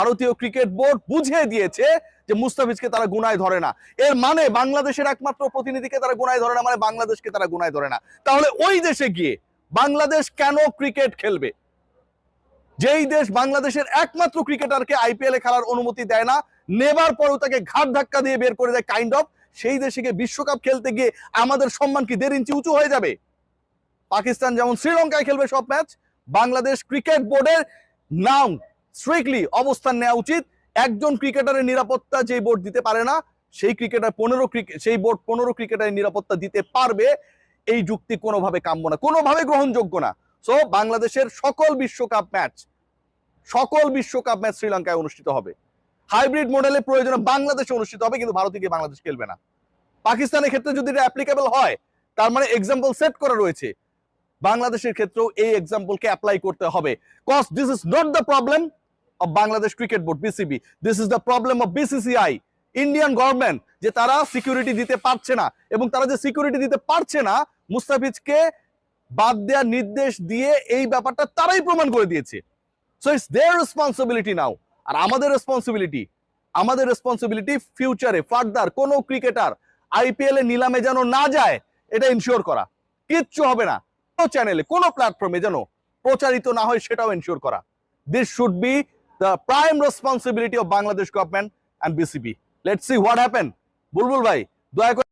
ভারতীয় cricket board বুঝিয়ে দিয়েছে যে মুস্তাফিজকে তারা গুনায় ধরে না। এর মানে বাংলাদেশের একমাত্র প্রতিনিধিকে তারা গুনায় ধরে না, মানে বাংলাদেশকে তারা গুনায় ধরে না। তাহলে ওই দেশে গিয়ে বাংলাদেশ কেন ক্রিকেট খেলবে? যেই দেশ বাংলাদেশের একমাত্র ক্রিকেটারকে আইপিএল এ খেলার অনুমতি দেয় না, নেবার পরেও তাকে ঘাট ধাক্কা দিয়ে বের করে দেয় কাইন্ড অফ, সেই দেশে গিয়ে বিশ্বকাপ খেলতে গিয়ে আমাদের সম্মান কি 1.5 ইঞ্চি উঁচু হয়ে যাবে? পাকিস্তান যেমন শ্রীলঙ্কায় খেলবে সব ম্যাচ, বাংলাদেশ ক্রিকেট বোর্ডের নাম স্ট্রিক্টলি অবস্থান নেওয়া উচিত। একজন ক্রিকেটারের নিরাপত্তা যে বোর্ড দিতে পারে না, সেই বোর্ড 15 ক্রিকেটারের নিরাপত্তা দিতে পারবে, এই যুক্তি কোনোভাবে কাম্য না, কোনোভাবে গ্রহণযোগ্য না। সো বাংলাদেশের সকল বিশ্বকাপ ম্যাচ শ্রীলঙ্কায় অনুষ্ঠিত হবে। হাইব্রিড মডেলের প্রয়োজনে বাংলাদেশে অনুষ্ঠিত হবে, কিন্তু ভারতে গিয়ে বাংলাদেশ খেলবে না। পাকিস্তানের ক্ষেত্রে যদি এটা অ্যাপ্লিকেবল হয়, তার মানে এক্সাম্পল সেট করা রয়েছে, বাংলাদেশের ক্ষেত্রেও এই এক্সাম্পলকে অ্যাপ্লাই করতে হবে। Cause this is not the problem of Bangladesh cricket board BCB, this is the problem of BCCI, Indian government, যে তারা সিকিউরিটি দিতে পারছে না। এবং তারা যে সিকিউরিটি দিতে পারছে না, মুস্তাফিজকে বাদ দেওয়ার নির্দেশ দিয়ে এই ব্যাপারটা তারাই প্রমাণ করে দিয়েছে। সো ইটস দেয়ার রেসপন্সিবিলিটি নাও। আর আমাদের রেসপন্সিবিলিটি ফিউচারে ফার্দার কোনো ক্রিকেটার আইপিএল এ নিলামে যেন না যায়, এটা ইনশিওর করা। কিচ্ছু হবে না, কোনো চ্যানেলে কোনো প্ল্যাটফর্মে যেন প্রচারিত না হয়, সেটাও ইনশিওর করা। This should be the prime responsibility of Bangladesh government and BCB. Let's see what happen. Bulbul ভাই, দয়া করে